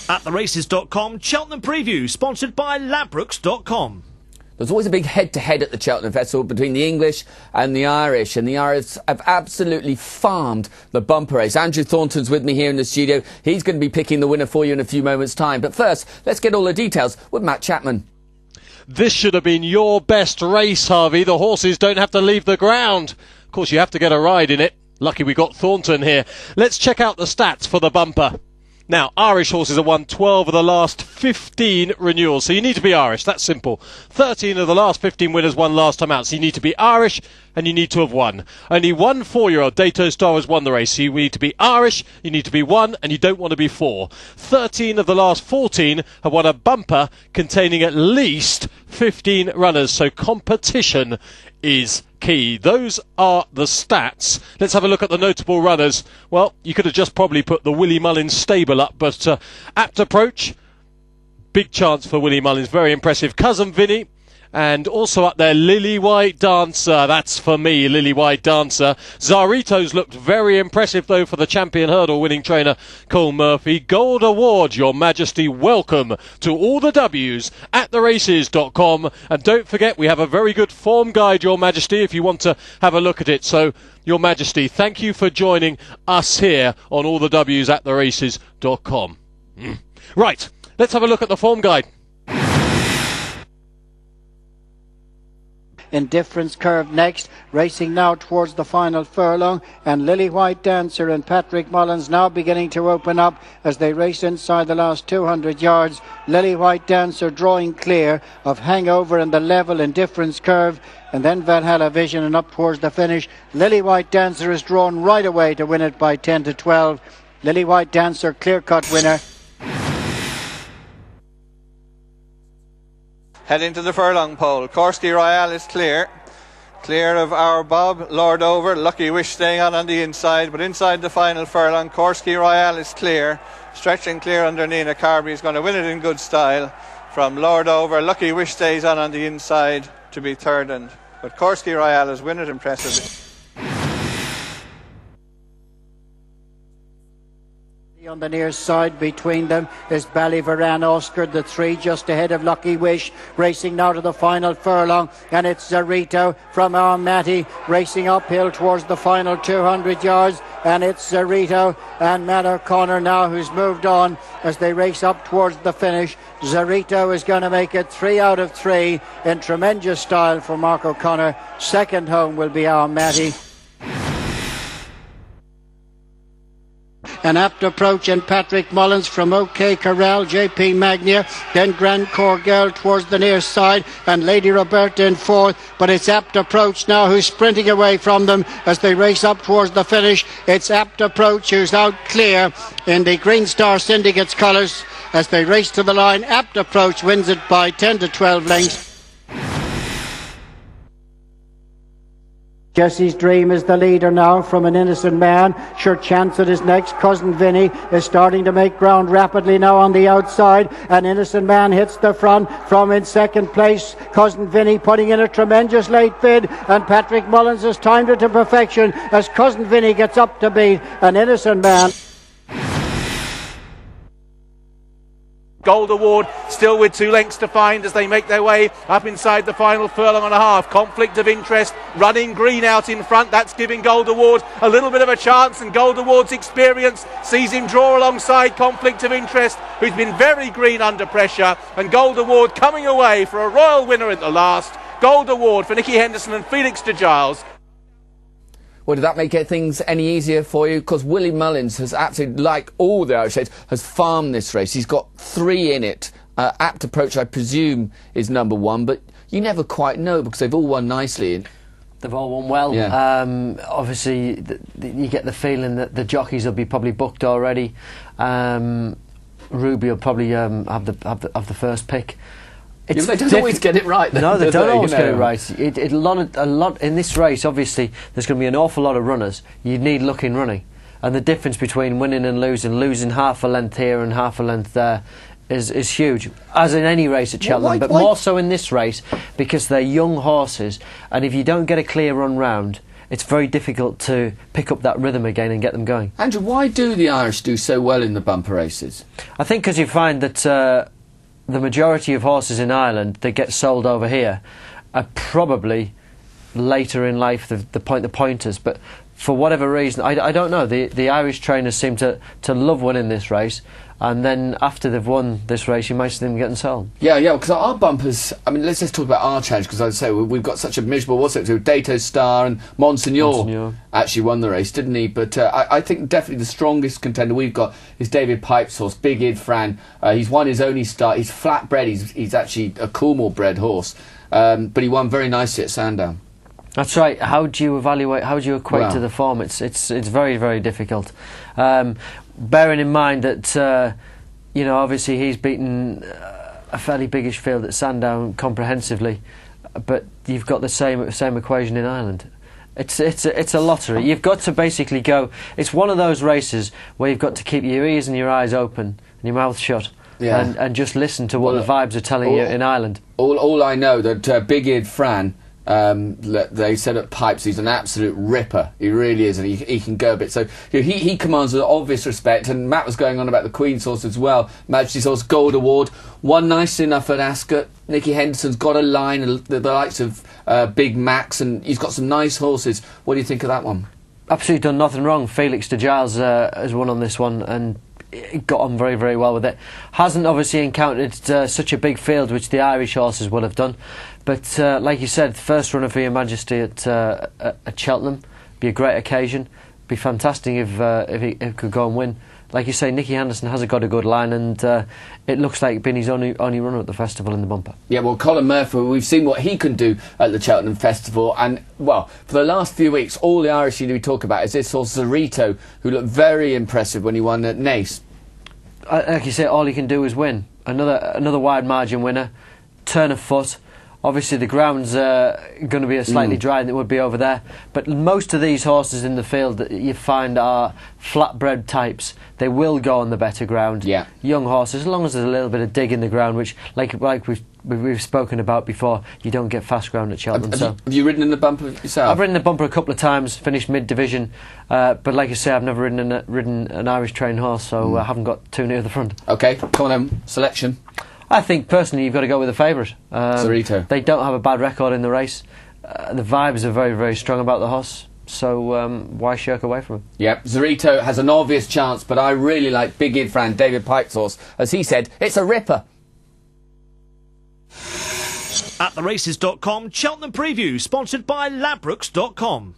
At theraces.com, Cheltenham Preview, sponsored by Ladbrokes.com. There's always a big head-to-head at the Cheltenham Festival between the English and the Irish have absolutely farmed the bumper race. Andrew Thornton's with me here in the studio. He's going to be picking the winner for you in a few moments' time. But first, let's get all the details with Matt Chapman. This should have been your best race, Harvey. The horses don't have to leave the ground. Of course, you have to get a ride in it. Lucky we got Thornton here. Let's check out the stats for the bumper. Now, Irish horses have won 12 of the last 15 renewals, so you need to be Irish. That's simple. 13 of the last 15 winners won last time out, so you need to be Irish and you need to have won. Only one 4-year-old, Dato Star, has won the race, so you need to be Irish, you need to be 1, and you don't want to be 4. 13 of the last 14 have won a bumper containing at least 15 runners, so competition is key. Those are the stats. Let's have a look at the notable runners. Well, you could have just probably put the Willie Mullins stable up, but Apt Approach, big chance for Willie Mullins, very impressive. Cousin Vinny, and also up there, Lilywhitedancer. That's for me, Lilywhitedancer. Zaarito's looked very impressive, though, for the champion hurdle winning trainer, Cole Murphy. Gold Award, Your Majesty, welcome to all the W's at theraces.com. And don't forget, we have a very good form guide, Your Majesty, if you want to have a look at it. So, Your Majesty, thank you for joining us here on all the W's at theraces.com. Right, let's have a look at the form guide. Indifference Curve next, racing now towards the final furlong, and Lilywhitedancer and Patrick Mullins now beginning to open up as they race inside the last 200 yards. Lilywhitedancer drawing clear of Hangover and the level Indifference Curve, and then Valhalla Vision, and up towards the finish. Lilywhitedancer is drawn right away to win it by 10-12. Lilywhitedancer clear-cut winner. Heading to the furlong pole, Corkskeagh Royal is clear of our Bob, Lord Over, Lucky Wish staying on the inside, but inside the final furlong, Corkskeagh Royal is clear, stretching clear under Nina Carby. He's going to win it in good style from Lord Over. Lucky Wish stays on the inside to be third, but Corkskeagh Royal has won it impressively. On the near side between them is Ballyvaran Oscar, the 3 just ahead of Lucky Wish, racing now to the final furlong, and it's Zaarito from our Matty racing uphill towards the final 200 yards, and it's Zaarito and Matt O'Connor now who's moved on as they race up towards the finish. Zaarito is going to make it 3 out of 3 in tremendous style for Mark O'Connor. Second home will be our Matty. An Apt Approach and Patrick Mullins from OK Corral, JP Magnia, then Grand Corgel towards the near side, and Lady Roberta in fourth, but it's Apt Approach now who's sprinting away from them as they race up towards the finish. It's Apt Approach who's out clear in the Green Star Syndicate's colours as they race to the line. Apt Approach wins it by 10-12 lengths. Jesse's Dream is the leader now from An Innocent Man. Sure Chance it is next. Cousin Vinny is starting to make ground rapidly now on the outside. An Innocent Man hits the front from in second place. Cousin Vinny putting in a tremendous late bid, and Patrick Mullins has timed it to perfection as Cousin Vinny gets up to beat An Innocent Man. Gold Award still with 2 lengths to find as they make their way up inside the final furlong and a half. Conflict of Interest running green out in front. That's giving Gold Award a little bit of a chance, and Gold Award's experience sees him draw alongside Conflict of Interest, who's been very green under pressure, and Gold Award coming away for a royal winner at the last. Gold Award for Nicky Henderson and Felix de Giles. Well, did that make things any easier for you? Because Willie Mullins has absolutely, like all the Irish shades, has farmed this race. He's got 3 in it. Apt Approach, I presume, is number 1, but you never quite know because they've all won nicely. They've all won well. Yeah. Obviously, you get the feeling that the jockeys will be probably booked already. Ruby will probably have the first pick. They don't always get it right. No, they don't always get it right. A lot in this race. Obviously, there's going to be an awful lot of runners. You need luck in running, and the difference between winning and losing half a length here and half a length there, is huge, as in any race at Cheltenham, but more so in this race because they're young horses, and if you don't get a clear run round, it's very difficult to pick up that rhythm again and get them going. Andrew, why do the Irish do so well in the bumper races? I think because you find that the majority of horses in Ireland that get sold over here are probably later in life, the pointers, but for whatever reason, I don't know, the Irish trainers seem to love winning this race, and then after they've won this race, you might see them getting sold. Yeah, because our bumpers, I mean, let's just talk about our challenge, because I'd say we've got such a miserable, what's it, Dato Star and Monsignor actually won the race, didn't he? But I think definitely the strongest contender we've got is David Pipe's horse, Big Id Fran. He's won his only start, he's flat bred, he's actually a Coolmore bred horse, but he won very nicely at Sandown. That's right. How do you equate to the form? It's very, very difficult. Bearing in mind that obviously he's beaten a fairly biggish field at Sandown comprehensively, but you've got the same equation in Ireland. It's a lottery. You've got to basically go. It's one of those races where you've got to keep your ears and your eyes open and your mouth shut, and just listen to what the vibes are telling you in Ireland. All I know that Big Id Fran. They said at Pipes he's an absolute ripper. He really is, and he can go a bit. So he commands an obvious respect. And Matt was going on about the Queen's horse as well. Majesty's horse Gold Award won nicely enough at Ascot. Nicky Henderson's got a line, the likes of Big Max, and he's got some nice horses. What do you think of that one? Absolutely done nothing wrong. Felix de Giles has won on this one and got on very, very well with it. Hasn't obviously encountered such a big field, which the Irish horses would have done. But like you said, first runner for Your Majesty at Cheltenham, be a great occasion. Be fantastic if he could go and win. Like you say, Nicky Henderson has got a good line, and it looks like being his only runner at the festival in the bumper. Yeah, well, Colin Murphy, we've seen what he can do at the Cheltenham Festival, and well, for the last few weeks, all the Irish we talk about is this horse Zaarito, who looked very impressive when he won at Naas. Like you say, all he can do is win. Another wide margin winner, turn of foot. Obviously the ground's going to be slightly drier than it would be over there, but most of these horses in the field that you find are flat-bred types. They will go on the better ground. Yeah. Young horses, as long as there's a little bit of dig in the ground, which, like we've spoken about before, you don't get fast ground at Cheltenham. Have you ridden in the bumper yourself? I've ridden the bumper a couple of times, finished mid-division, but like I say, I've never ridden an Irish trained horse, so I haven't got too near the front. Okay, come on then, selection. I think personally you've got to go with the favourite. Zaarito. They don't have a bad record in the race. The vibes are very, very strong about the horse, so why shirk away from him? Yep, Zaarito has an obvious chance, but I really like Big Id Fran, David Pipe's horse. As he said, it's a ripper. At theraces.com, Cheltenham Preview, sponsored by Ladbrokes.com.